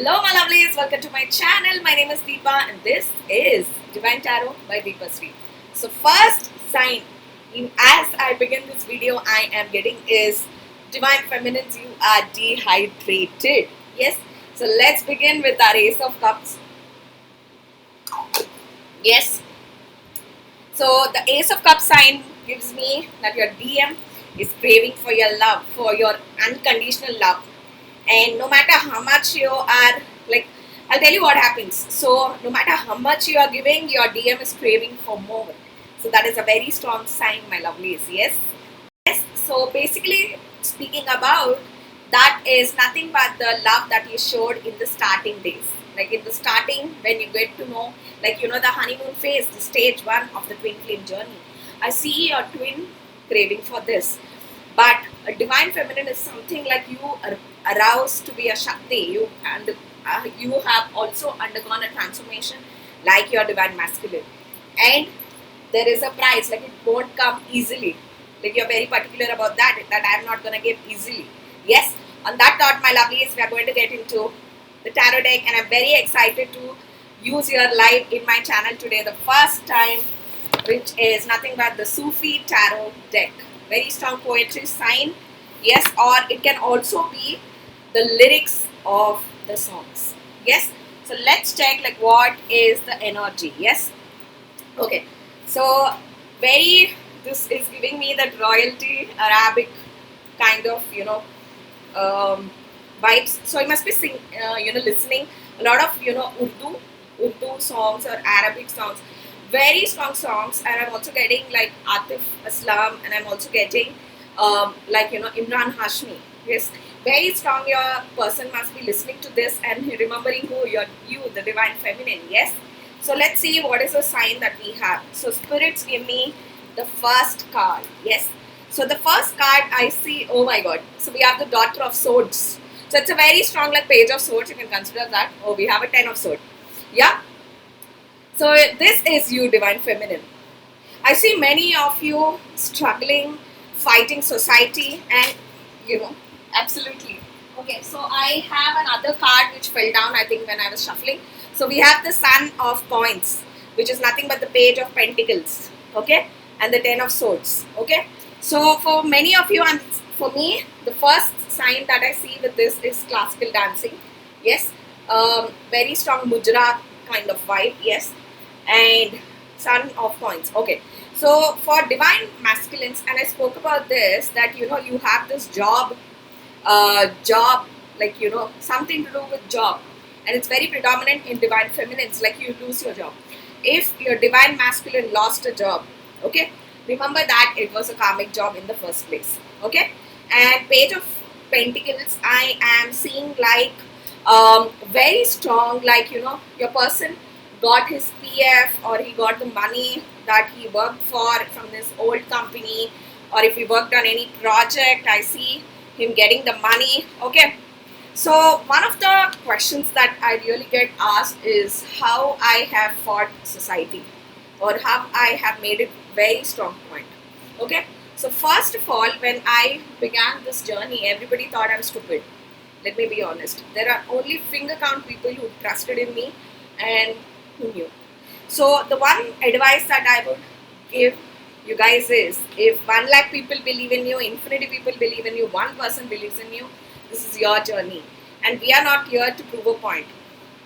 Hello, my lovelies. Welcome to my channel. My name is Deepa, and this is Divine Tarot by Deepa Sri. So, first sign, as I begin this video, I am getting is Divine Feminines. You are dehydrated. Yes. So, let's begin with our Ace of Cups. Yes. So, the Ace of Cups sign gives me that your DM is craving for your love, for your unconditional love. And no matter how much you are, like, I'll tell you what happens. So no matter how much you are giving, your DM is craving for more. So that is a very strong sign, my lovelies. Yes. So basically speaking about, that is nothing but the love that you showed in the starting days. Like in the starting, when you get to know, like, you know, the honeymoon phase, the stage one of the twin flame journey. I see your twin craving for this. But a divine feminine is something like you are aroused to be a Shakti. You have also undergone a transformation like your divine masculine. And there is a price, like it won't come easily. Like you're very particular about that I'm not going to give easily. Yes, on that thought, my lovelies, we are going to get into the tarot deck, and I'm very excited to use your live in my channel today, the first time, which is nothing but the Sufi tarot deck. Very strong poetry sign. Yes, or it can also be the lyrics of the songs. Yes, so let's check like what is the energy. Yes, okay, so this is giving me that royalty Arabic kind of, vibes. So I must be listening a lot of, Urdu songs or Arabic songs, very strong songs. And I'm also getting like Atif Aslam, and I'm also getting Imran Hashmi. Yes, very strong. Your person must be listening to this and remembering who you, the divine feminine. Yes. So let's see what is the sign that we have. So spirits, give me the first card. Yes. So the first card I see, oh my god. So we have the Daughter of Swords. So it's a very strong like Page of Swords. You can consider that. Oh, we have a Ten of Swords. Yeah. So this is you, divine feminine. I see many of you struggling, fighting society, and absolutely. Okay, so I have another card which fell down, I think, when I was shuffling. So we have the Son of Coins, which is nothing but the Page of Pentacles. Okay, and the Ten of Swords. Okay, so for many of you, and for me, the first sign that I see with this is classical dancing. Yes, very strong mujra kind of vibe. Yes, and Son of Coins. Okay, so for divine masculines, and I spoke about this, that you have this job, like something to do with job, and it's very predominant in divine feminines. Like you lose your job. If your divine masculine lost a job, okay, remember that it was a karmic job in the first place. Okay, and Page of Pentacles, I am seeing like very strong, like your person got his PF, or he got the money that he worked for from this old company, or if he worked on any project, I see him getting the money. Okay, so one of the questions that I really get asked is how I have fought society, or how I have made it very strong point. Okay, so first of all, when I began this journey, everybody thought I'm stupid. Let me be honest. There are only finger count people who trusted in me and who knew. So the one advice that I would give you guys is, if 1 lakh people believe in you, infinity people believe in you, one person believes in you, this is your journey. And we are not here to prove a point.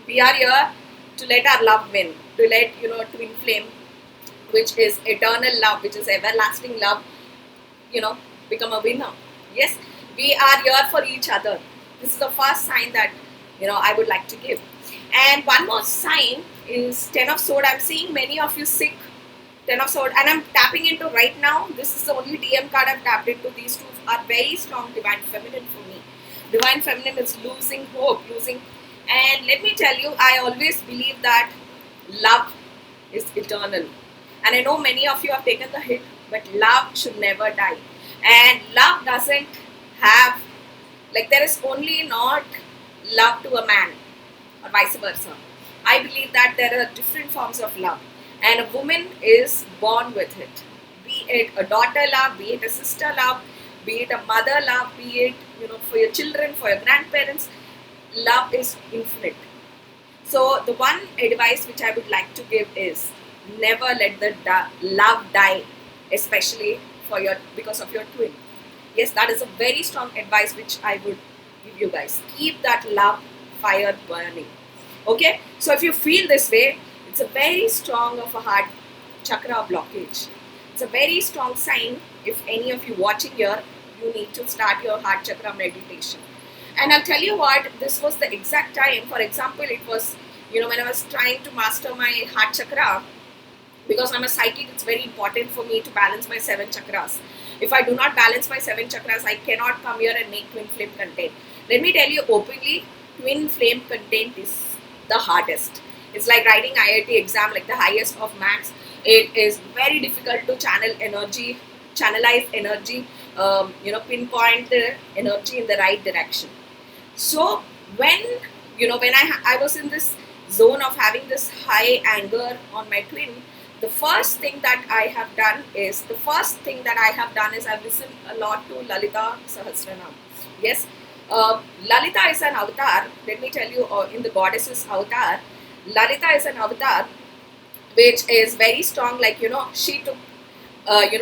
We are here to let our love win, to let twin flame, which is eternal love, which is everlasting love, become a winner. Yes, we are here for each other. This is the first sign that I would like to give. And one more sign is Ten of Swords. I'm seeing many of you sick. Ten of Swords, and I'm tapping into right now. This is the only DM card I've tapped into. These two are very strong divine feminine for me. Divine feminine is losing hope, losing. And let me tell you, I always believe that love is eternal. And I know many of you have taken the hit, but love should never die. And love doesn't have, like, there is only not love to a man, or vice versa. I believe that there are different forms of love, and a woman is born with it. Be it a daughter love, be it a sister love, be it a mother love, be it for your children, for your grandparents. love is infinite. So the one advice which I would like to give is never let the love die, especially for your because of your twin. Yes, that is a very strong advice which I would give you guys. Keep that love fire burning. Okay, so if you feel this way, it's a very strong of a heart chakra blockage. It's a very strong sign. If any of you watching here, you need to start your heart chakra meditation. And I'll tell you what, this was the exact time. For example, it was, when I was trying to master my heart chakra, because I'm a psychic, it's very important for me to balance my 7 chakras. If I do not balance my 7 chakras, I cannot come here and make twin flame content. Let me tell you openly, twin flame content is the hardest. It's like writing IIT exam, like the highest of max. It is very difficult to channelize energy, pinpoint the energy in the right direction. So when I was in this zone of having this high anger on my twin, the first thing that I have done is I've listened a lot to Lalita Sahasranam. Yes, Lalita is an avatar. Let me tell you, in the goddess's avatar, Lalita is an avatar which is very strong. Like she took,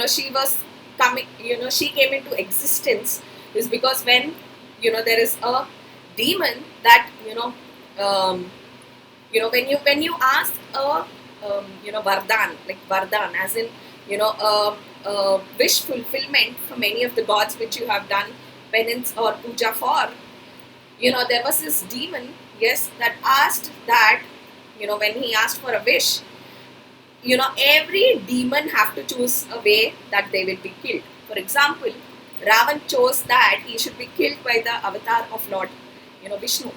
she was coming. She came into existence is because when there is a demon that when you ask a vardhan, like vardhan as in wish fulfillment from any of the gods which you have done penance or puja for, there was this demon, yes, that asked that when he asked for a wish, every demon have to choose a way that they will be killed. For example, Ravan chose that he should be killed by the avatar of Lord Vishnu.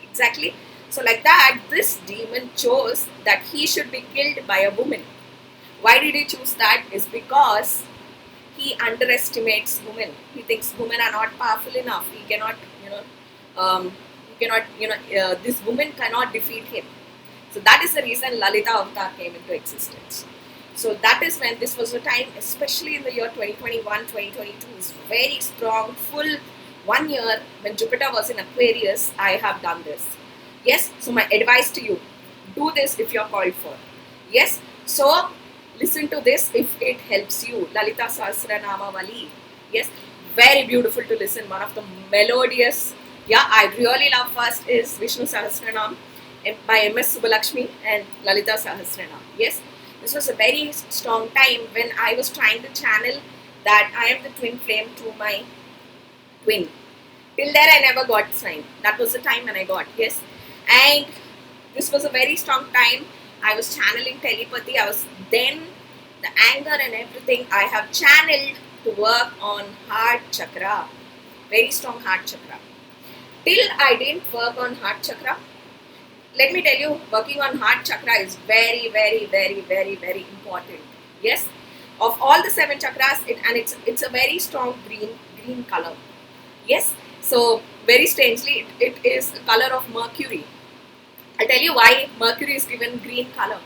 Exactly. So like that, this demon chose that he should be killed by a woman. Why did he choose that? Is because he underestimates women. He thinks women are not powerful enough. He cannot, this woman cannot defeat him. So that is the reason Lalita Avatar came into existence. So that is when this was the time, especially in the year 2021, 2022, is very strong, full 1 year when Jupiter was in Aquarius, I have done this. Yes, so my advice to you, do this if you're called for. Yes, so listen to this if it helps you. Lalita Sahasranama Vali. Yes, very beautiful to listen. One of the melodious, I really love first is Vishnu Sahasranam by M.S. Subbalakshmi and Lalita Sahasranam. Yes, this was a very strong time when I was trying to channel that I am the twin flame to my twin. Till there I never got signed. That was the time when I got, yes. And this was a very strong time. I was channeling telepathy. I was then the anger and everything I have channeled to work on heart chakra. Very strong heart chakra. Till I didn't work on heart chakra, let me tell you, working on heart chakra is very, very, very, very, very important. Yes, of all the 7 chakras, it's a very strong green color. Yes, so very strangely, it is the color of Mercury. I'll tell you why Mercury is given green color.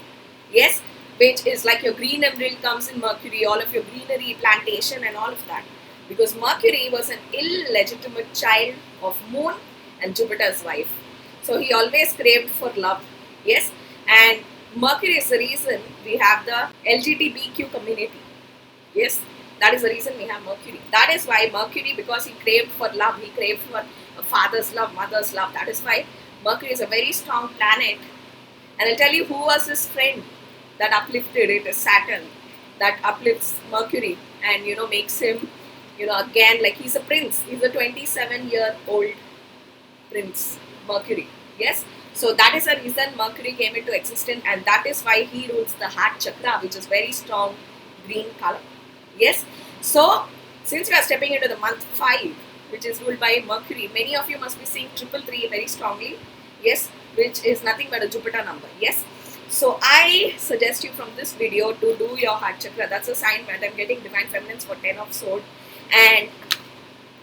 Yes, which is like your green emerald comes in Mercury, all of your greenery, plantation, and all of that. Because Mercury was an illegitimate child of Moon and Jupiter's wife. So he always craved for love. Yes, and Mercury is the reason we have the LGBTQ community. Yes, that is the reason we have Mercury. That is why Mercury, because he craved for love, he craved for a father's love, mother's love. That is why Mercury is a very strong planet. And I'll tell you who was his friend that uplifted it is Saturn, that uplifts Mercury and makes him again like he's a prince. He's a 27-year-old prince, Mercury. Yes. So that is the reason Mercury came into existence, and that is why he rules the heart chakra, which is very strong green color. Yes. So since we are stepping into the month 5, which is ruled by Mercury, many of you must be seeing 333 very strongly. Yes, which is nothing but a Jupiter number. Yes. So I suggest you from this video to do your heart chakra. That's a sign that I'm getting divine feminines for 10 of sword, and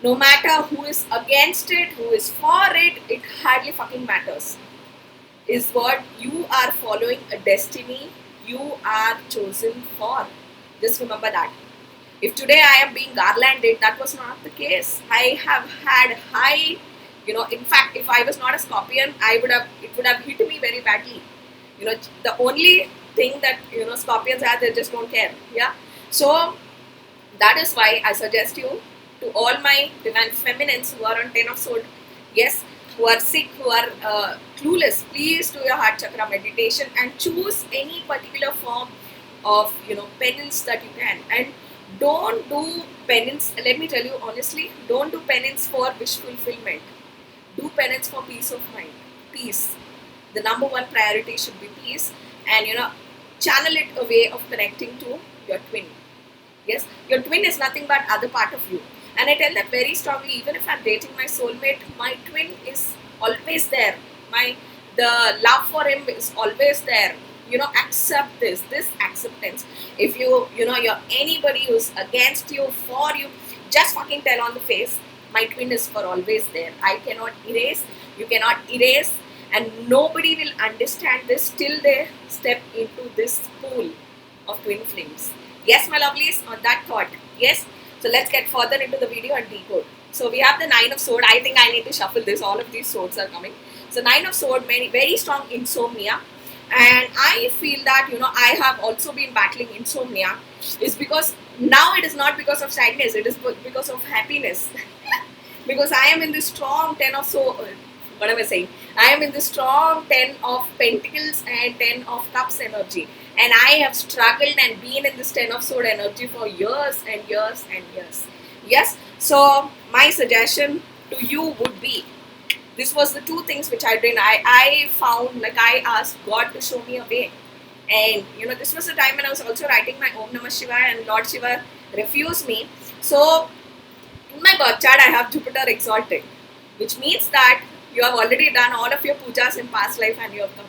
no matter who is against it, who is for it, it hardly fucking matters. Is what you are following a destiny you are chosen for. Just remember that. If today I am being garlanded, that was not the case. I have had high In fact, if I was not a Scorpion, it would have hit me very badly. The only thing that Scorpions have, they just don't care. Yeah. So that is why I suggest you, to all my divine feminines who are on 10 of sword, yes, who are sick, who are clueless, please do your heart chakra meditation and choose any particular form of penance that you can. And don't do penance, let me tell you honestly, don't do penance for wish fulfillment. Do penance for peace of mind. Peace. The number one priority should be peace, and channel it a way of connecting to your twin. Yes, your twin is nothing but other part of you. And I tell that very strongly, even if I'm dating my soulmate, my twin is always there. The love for him is always there. Accept this acceptance. If you're anybody who's against you, for you, just fucking tell on the face, my twin is for always there. I cannot erase, you cannot erase, and nobody will understand this till they step into this pool of twin flames. Yes, my lovelies, on that thought. Yes. So let's get further into the video and decode. So we have the 9 of Swords. I think I need to shuffle this. All of these swords are coming. So 9 of Swords, very strong insomnia. And I feel that, I have also been battling insomnia. Is because now it is not because of sadness. It is because of happiness. Because I am in this strong 10 of Swords. What am I saying? I am in this strong 10 of Pentacles and 10 of Cups energy. And I have struggled and been in this 10 of Swords energy for years and years and years. Yes. So my suggestion to you would be, this was the two things which I did. I found, like, I asked God to show me a way. And this was the time when I was also writing my Om Namah Shivaya, and Lord Shiva refused me. So in my birth chart I have Jupiter exalted, which means that you have already done all of your pujas in past life and you have come.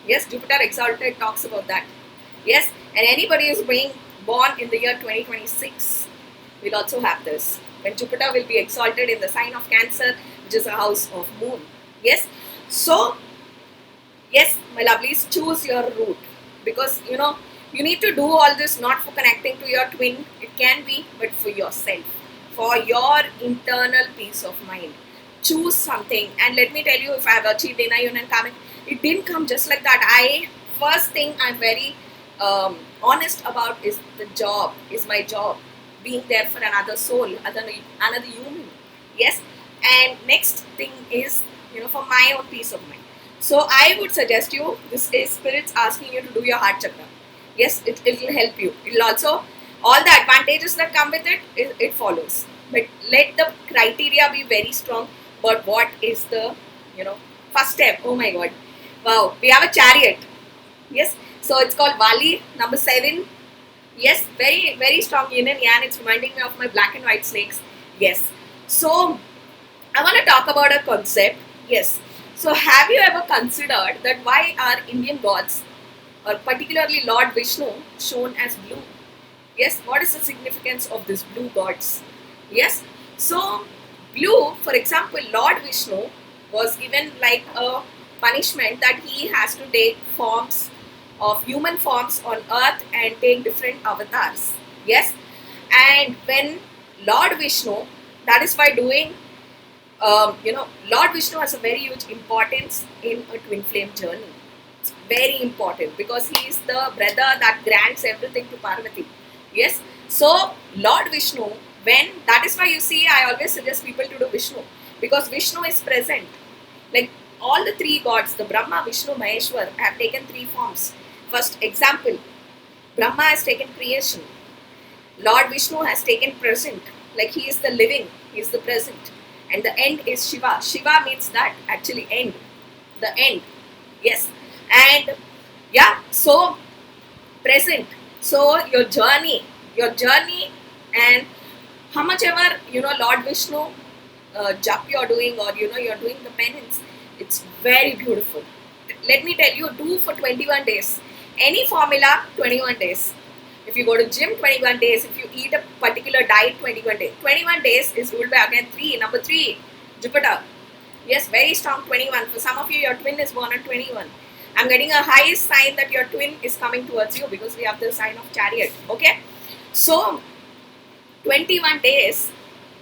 Yes, Jupiter exalted talks about that. Yes, and anybody who is being born in the year 2026 will also have this. When Jupiter will be exalted in the sign of Cancer, which is a house of moon. Yes, so yes, my lovelies, choose your route, because you need to do all this not for connecting to your twin. It can be, but for yourself, for your internal peace of mind. Choose something. And let me tell you, if I have achieved inner union karmic, it didn't come just like that. First thing I'm very honest about is the job, is my job, being there for another soul, another human. Yes. And next thing is for my own peace of mind. So I would suggest you, this is spirits asking you to do your heart chakra. Yes, it will help you. It will also, all the advantages that come with it follows. But let the criteria be very strong. But what is the first step? Oh my God, wow, we have a Chariot. Yes, so it's called Vali, number 7. Yes, very, very strong yin and yang. It's reminding me of my black and white snakes. Yes, so I want to talk about a concept. Yes, so have you ever considered that why are Indian gods, or particularly Lord Vishnu, shown as blue? Yes, what is the significance of these blue gods? Yes, so blue, for example, Lord Vishnu was given like a punishment that he has to take forms of human forms on earth and take different avatars. Yes, and when Lord Vishnu, that is by doing, Lord Vishnu has a very huge importance in a twin flame journey. It's very important because he is the brother that grants everything to Parvati. Yes, so Lord Vishnu, that is why you see, I always suggest people to do Vishnu, because Vishnu is present. Like all the 3 gods, the Brahma, Vishnu, Maheshwar, have taken 3 forms. First example, Brahma has taken creation. Lord Vishnu has taken present, like he is the living, he is the present. And the end is Shiva. Shiva means that, actually end, the end. Yes, and yeah, so present. So your journey, and how much ever Lord Vishnu jap you're doing, or you're doing the penance, it's very beautiful. Let me tell you, do for 21 days. Any formula, 21 days. If you go to gym, 21 days. If you eat a particular diet, 21 days. 21 days is ruled by, again, 3. Number 3, Jupiter. Yes, very strong 21. For some of you, your twin is born on 21. I'm getting a high sign that your twin is coming towards you, because we have the sign of Chariot. Okay, so 21 days,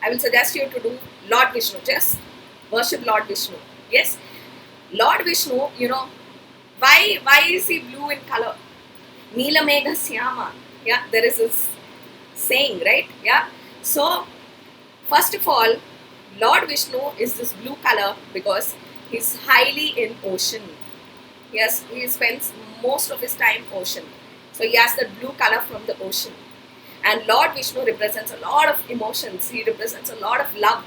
I will suggest you to do Lord Vishnu. Just worship Lord Vishnu. Yes, Lord Vishnu, why is he blue in color? Neela Megha Syama. Yeah, there is this saying, right? Yeah. So, first of all, Lord Vishnu is this blue color because he's highly in ocean. Yes, he spends most of his time ocean. So he has the blue color from the ocean. And Lord Vishnu represents a lot of emotions. He represents a lot of love.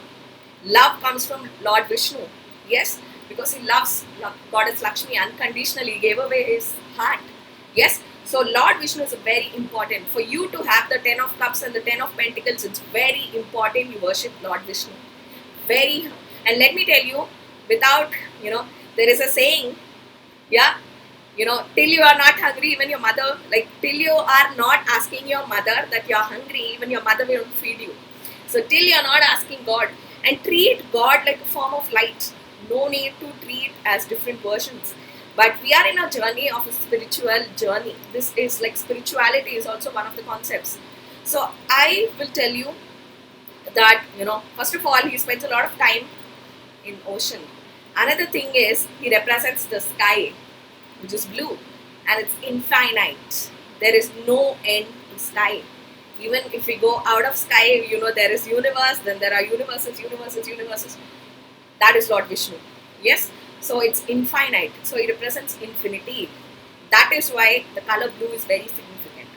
Love comes from Lord Vishnu. Yes, because he loves Goddess Lakshmi unconditionally. He gave away his heart. Yes, so Lord Vishnu is very important. For you to have the 10 of Cups and the 10 of Pentacles, it's very important you worship Lord Vishnu. Very, and let me tell you, without, there is a saying, yeah, till you are not hungry, even your mother, like till you are not asking your mother that you are hungry, even your mother will feed you. So till you are not asking God, and treat God like a form of light. No need to treat as different versions. But we are in a journey of a spiritual journey. This is like spirituality is also one of the concepts. So I will tell you that, first of all, he spends a lot of time in ocean. Another thing is he represents the sky, which is blue, and it's infinite. There is no end to sky. Even if we go out of sky, there is universe, then there are universes. That is Lord Vishnu. Yes, so it's infinite. So it represents infinity. That is why the color blue is very significant.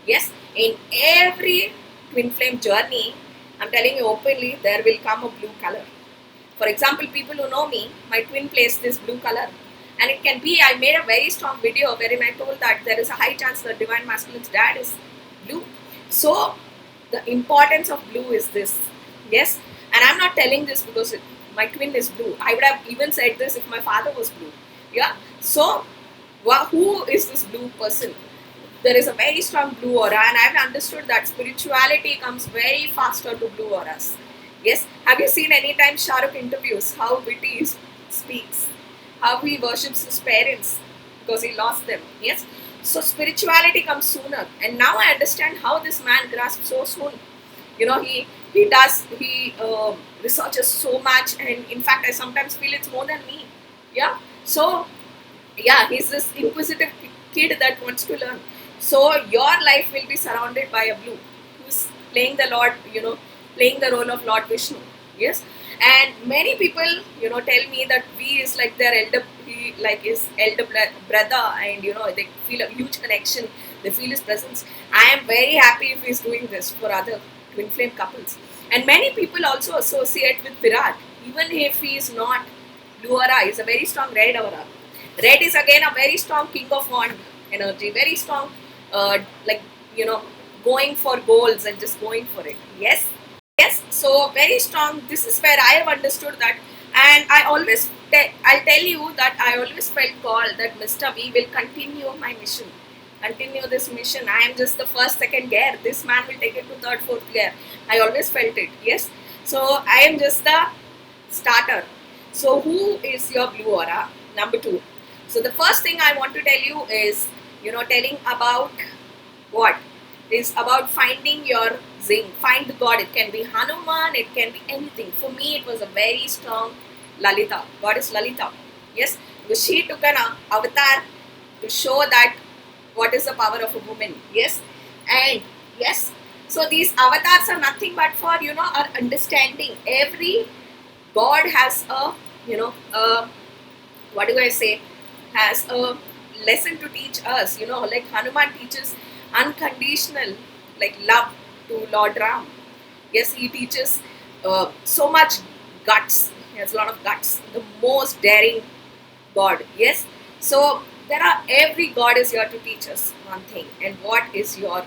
Yes, in every twin flame journey, I'm telling you openly, there will come a blue color. For example, people who know me, my twin plays this blue color. And it can be, I made a very strong video wherein I told that there is a high chance that Divine Masculine's dad is blue. So, the importance of blue is this. Yes, and I'm not telling this because my twin is blue. I would have even said this if my father was blue. Yeah, so who is this blue person? There is a very strong blue aura, and I've understood that spirituality comes very faster to blue auras. Yes, have you seen any time Shah Rukh interviews how witty he speaks, how he worships his parents because he lost them? Yes, so spirituality comes sooner, and now I understand how this man grasps so soon. He researches so much, and in fact I sometimes feel it's more than me. Yeah, so yeah, he's this inquisitive kid that wants to learn. So your life will be surrounded by a blue who's playing the playing the role of Lord Vishnu. Yes, and many people tell me that V is like their his elder brother, and they feel a huge connection. They feel his presence. I am very happy if he's doing this for other twin flame couples. And many people also associate with Virat, even if he is not blue aura. He's a very strong red aura. Red is again a very strong king of wand energy, very strong, going for goals and just going for it. Yes, so very strong. This is where I have understood that, and I'll tell you that I always felt called that Mr. V will continue my mission. Continue this mission. I am just the first, second gear. This man will take it to third, fourth gear. I always felt it. Yes. So I am just the starter. So who is your blue aura? Number 2. So the first thing I want to tell you is, telling about what? Is about finding your zing. Find the God. It can be Hanuman. It can be anything. For me, it was a very strong Lalita. Goddess Lalita. Yes. Because she took an avatar to show that what is the power of a woman. Yes. And yes. So these avatars are nothing but for, our understanding. Every God has a, what do I say? Has a lesson to teach us. Like Hanuman teaches unconditional, love to Lord Ram. Yes, he teaches so much guts. He has a lot of guts. The most daring God. Yes. So every God is here to teach us one thing. And what is your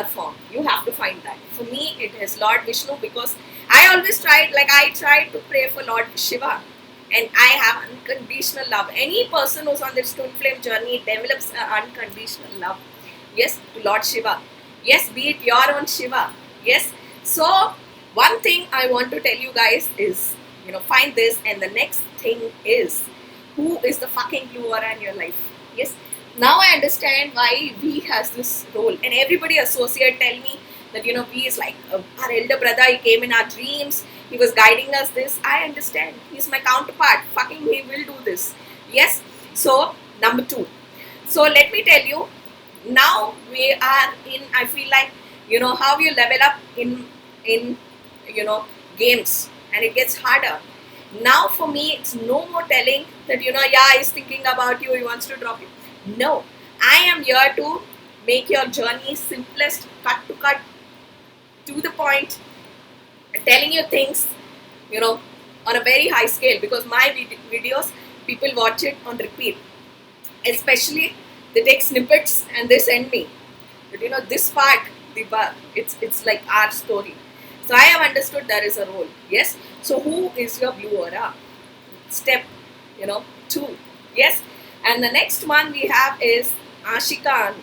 form? You have to find that. For me, it is Lord Vishnu, because I always tried to pray for Lord Shiva, and I have unconditional love. Any person who's on this twin flame journey develops unconditional love. Yes, to Lord Shiva. Yes, be it your own Shiva. Yes. So one thing I want to tell you guys is, find this, and the next thing is, who is the fucking blue aura in your life? Yes. Now I understand why V has this role, and everybody tell me that he is like our elder brother. He came in our dreams. He was guiding us. This I understand. He's my counterpart. Fucking, he will do this. Yes. So number two. So let me tell you. Now we are in. I feel like how you level up in games, and it gets harder. Now for me, it's no more telling that yeah, he's thinking about you. He wants to drop you. No, I am here to make your journey simplest, cut to cut, to the point, telling you things, on a very high scale, because my videos, people watch it on repeat. Especially, they take snippets and they send me. But this part, it's like our story. So I have understood there is a role. Yes. So who is your blue aura? Step, two. Yes. And the next one we have is Ashikan.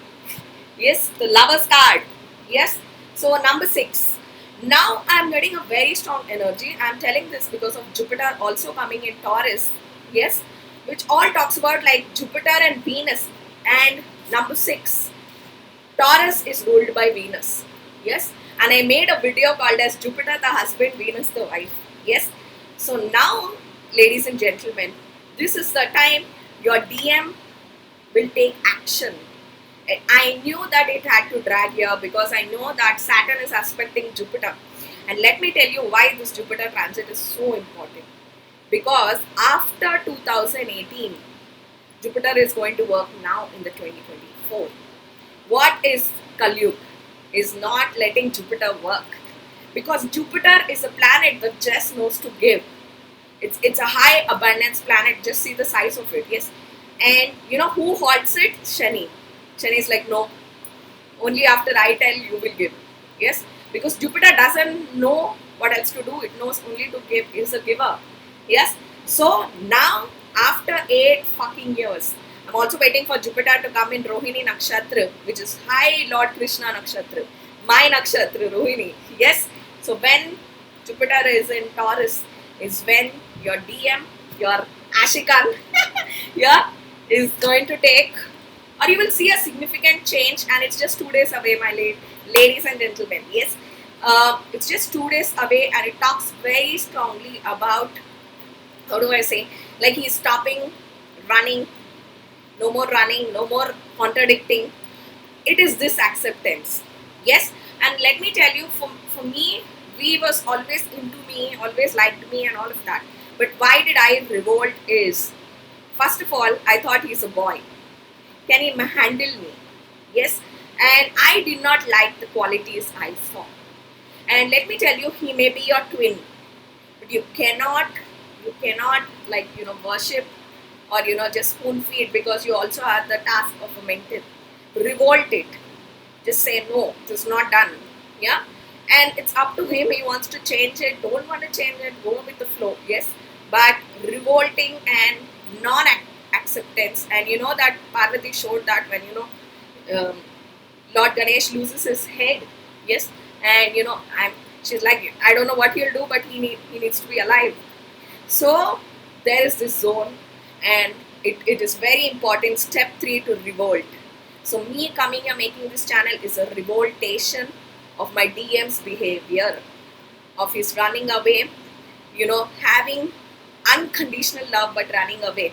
Yes, the lover's card. Yes. So number 6. Now I'm getting a very strong energy. I'm telling this because of Jupiter also coming in Taurus. Yes. Which all talks about like Jupiter and Venus. And number 6. Taurus is ruled by Venus. Yes. And I made a video called as Jupiter the husband, Venus the wife. Yes. So now, ladies and gentlemen, this is the time your DM will take action. I knew that it had to drag here because I know that Saturn is aspecting Jupiter. And let me tell you why this Jupiter transit is so important. Because after 2018, Jupiter is going to work now in the 2024. What is Kali is not letting Jupiter work, because Jupiter is a planet that just knows to give. It's a high abundance planet. Just see the size of it. Yes. And who halts it? Shani. Shani is like, no, only after I tell you will give. Yes. Because Jupiter doesn't know what else to do. It knows only to give. It's a giver. Yes. So now, after 8 fucking years, I'm also waiting for Jupiter to come in Rohini Nakshatra, which is High Lord Krishna Nakshatra. My Nakshatra, Rohini. Yes. So when Jupiter is in Taurus, is when your DM, your Ashikan, yeah, is going to take, or you will see a significant change, and it's just 2 days away, my ladies and gentlemen. Yes. It's just 2 days away, and it talks very strongly about, how do I say, like he's stopping running. No more running, no more contradicting. It is this acceptance. Yes. And let me tell you, for me, we was always into me, always liked me and all of that. But why did I revolt is, first of all, I thought he's a boy. Can he handle me? Yes. And I did not like the qualities I saw. And let me tell you, he may be your twin. But you cannot like, worship or just spoon feed, because you also have the task of a mentor. Revolt it. Just say no, this is not done. Yeah. And it's up to him. He wants to change it. Don't want to change it. Go with the flow. Yes. But revolting and non-acceptance. And that Parvati showed that when Lord Ganesh loses his head. Yes. And she's like, I don't know what he'll do, but he needs to be alive. So there is this zone. And it is very important. Step 3 to revolt. So me coming here making this channel is a revoltation of my DM's behavior, of his running away, having unconditional love but running away.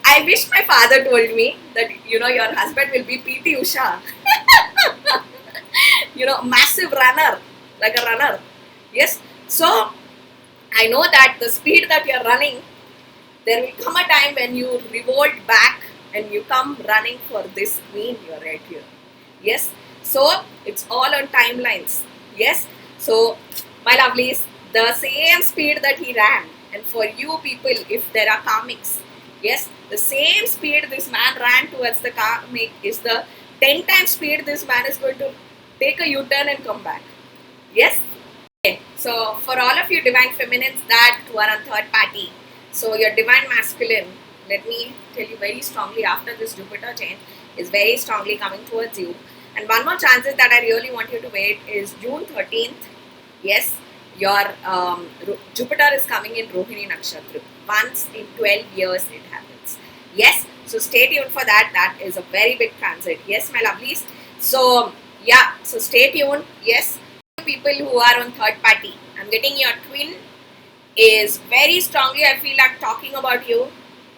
I wish my father told me that your husband will be PT Usha. Massive runner, like a runner. Yes. So I know that the speed that you're running, there will come a time when you revolt back and you come running for this queen you're right here. Yes. So it's all on timelines. Yes. So my lovelies, the same speed that he ran, and for you people, if there are karmics, yes, the same speed this man ran towards the karmic is the 10 times speed this man is going to take a U-turn and come back. Yes. Okay. So for all of you divine feminines that who are on third party, so your divine masculine, let me tell you very strongly, after this Jupiter change is very strongly coming towards you. And one more transit that I really want you to wait is June 13th. Yes, your Jupiter is coming in Rohini Nakshatra. Once in 12 years it happens. Yes, so stay tuned for that. That is a very big transit. Yes, my lovelies. So Yeah, so stay tuned. Yes, people who are on third party, I'm getting your twin is very strongly, I feel like talking about you.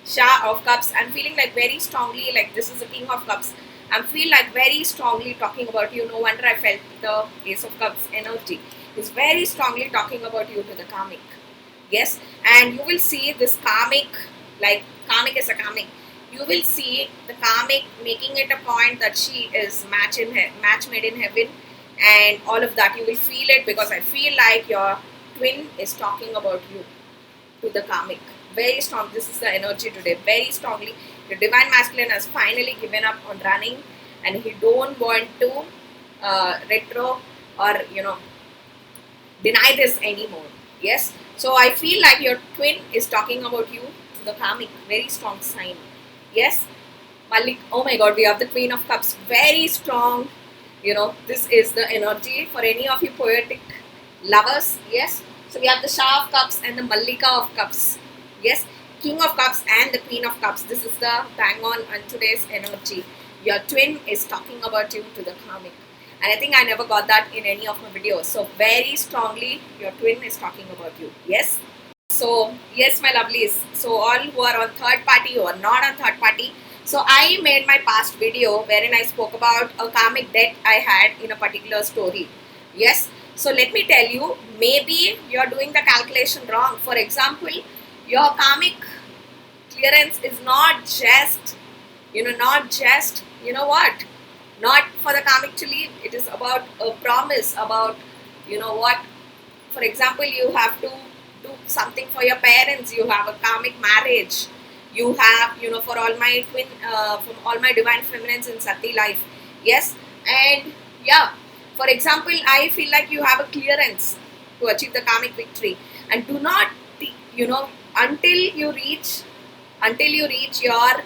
Shah of Cups, I'm feeling like very strongly like this is the King of Cups. I feel like very strongly talking about you. No wonder I felt the Ace of Cups energy is very strongly talking about you to the karmic. Yes, and you will see this karmic, like karmic is a karmic. You will see the karmic making it a point that she is match made in heaven, and all of that. You will feel it because I feel like your twin is talking about you to the karmic. Very strong. This is the energy today. Very strongly. The divine masculine has finally given up on running, and he don't want to retro or deny this anymore. Yes. So I feel like your twin is talking about you to the karmic. Very strong sign. Yes. Malik. Oh my God. We have the Queen of Cups. Very strong. This is the energy for any of you poetic lovers. Yes. So we have the Shah of Cups and the Mallika of Cups. Yes, King of Cups and the Queen of Cups. This is the bang on today's energy. Your twin is talking about you to the karmic. And I think I never got that in any of my videos. So very strongly, your twin is talking about you. Yes. So yes, my lovelies. So all who are on third party or not on third party. So I made my past video wherein I spoke about a karmic debt I had in a particular story. Yes. So let me tell you, maybe you're doing the calculation wrong. For example, your karmic clearance is not just, not for the karmic to leave. It is about a promise, about, what, for example, you have to do something for your parents, you have a karmic marriage, you have, for all my twin, from all my divine feminines in Sati life. Yes, and yeah, for example, I feel like you have a clearance to achieve the karmic victory, and do not, until you reach your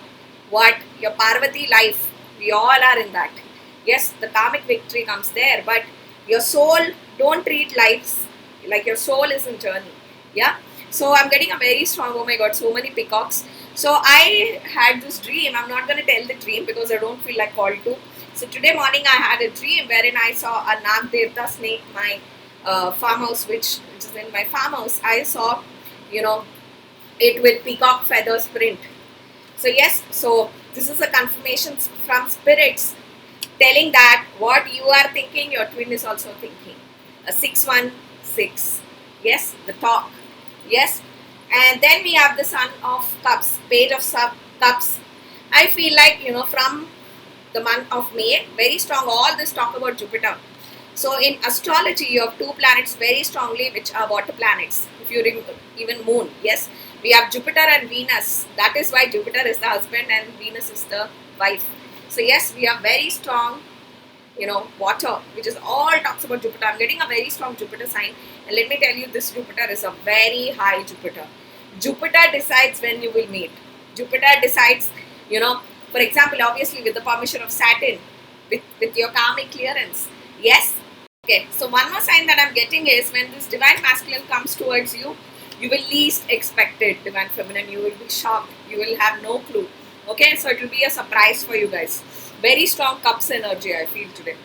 Parvati life. We all are in that. Yes, the karmic victory comes there, but your soul, don't treat lives like your soul is in journey. Yeah. So I'm getting a very strong, oh my God, so many peacocks. So I had this dream. I'm not going to tell the dream because I don't feel like called to. So today morning I had a dream wherein I saw a Nag Devta snake, my farmhouse, which is in my farmhouse. I saw, it with peacock feathers print. So yes, so this is a confirmation from spirits telling that what you are thinking, your twin is also thinking. A 616. Yes, the talk. Yes. And then we have the Son of Cups, Page of Cups. I feel like, from the month of May, very strong, all this talk about Jupiter. So in astrology, you have two planets very strongly, which are water planets. If you even moon, yes, we have Jupiter and Venus. That is why Jupiter is the husband and Venus is the wife. So yes, we have very strong, water, which is all talks about Jupiter. I'm getting a very strong Jupiter sign, and let me tell you, this Jupiter is a very high Jupiter. Jupiter decides when you will meet. Jupiter decides, for example, obviously with the permission of Saturn, with your karmic clearance. Yes. Okay. So one more sign that I'm getting is when this divine masculine comes towards you, you will least expect it. Divine feminine, you will be shocked. You will have no clue. Okay. So it will be a surprise for you guys. Very strong Cups energy I feel today.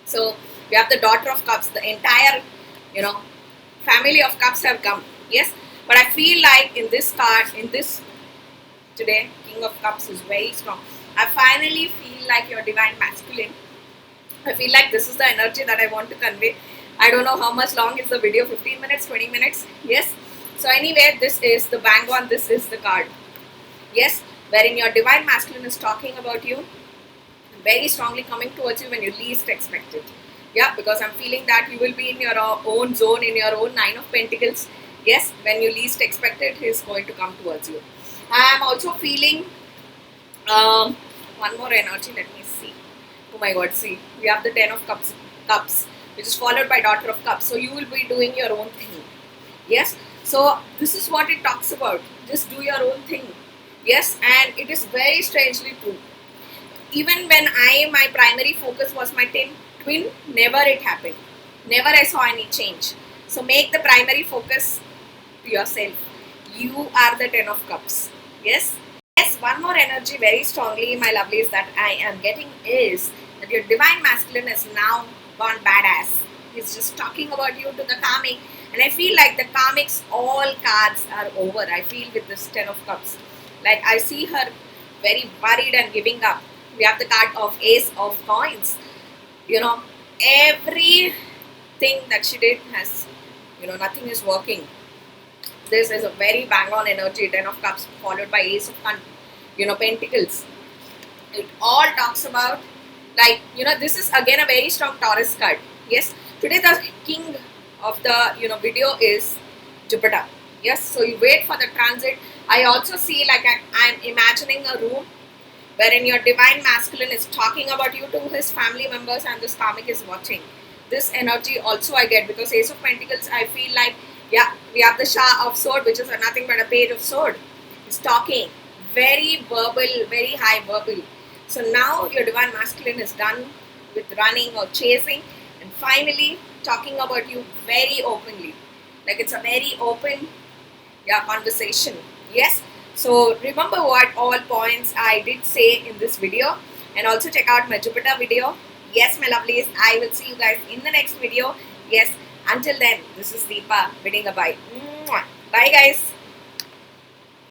So we have the Daughter of Cups. The entire, family of Cups have come. Yes. But I feel like in this card, today, King of Cups is very strong. I finally feel like your divine masculine. I feel like this is the energy that I want to convey. I don't know how much long is the video, 15 minutes, 20 minutes. Yes. So anyway, this is the bang on, this is the card. Yes, wherein your divine masculine is talking about you, very strongly coming towards you when you least expect it. Yeah, because I'm feeling that you will be in your own zone, in your own 9 of Pentacles. Yes, when you least expect it, he is going to come towards you. I am also feeling one more energy. Let me see. Oh my God, see, we have the 10 of Cups, which is followed by Daughter of Cups. So you will be doing your own thing. Yes, so this is what it talks about. Just do your own thing. Yes, and it is very strangely true. Even when my primary focus was my twin, never it happened. Never I saw any change. So make the primary focus to yourself. You are the 10 of Cups. Yes. Yes, one more energy very strongly, my lovelies, that I am getting is that your divine masculine is now gone badass. He's just talking about you to the karmic, and I feel like the karmic's all cards are over. I feel with this Ten of Cups, like I see her very worried and giving up. We have the card of Ace of Coins. You know, everything that she did has, nothing is working. This is a very bang on energy. Ten of Cups followed by Ace of Pentacles. It all talks about, like, this is again a very strong Taurus card. Yes, today the king of the video is Jupiter. Yes, so you wait for the transit. I also see, like, I'm imagining a room wherein your divine masculine is talking about you to his family members and this karmic is watching. This energy also I get, because Ace of Pentacles, I feel like, yeah, we have the Shah of Sword, which is nothing but a page of sword. It's talking very verbal, very high verbal. So now your divine masculine is done with running or chasing, and finally talking about you very openly. Like, it's a very open, conversation. Yes. So remember what all points I did say in this video, and also check out my Jupiter video. Yes, my lovelies, I will see you guys in the next video. Yes, until then, this is Deepa bidding a bye. Mwah. Bye guys.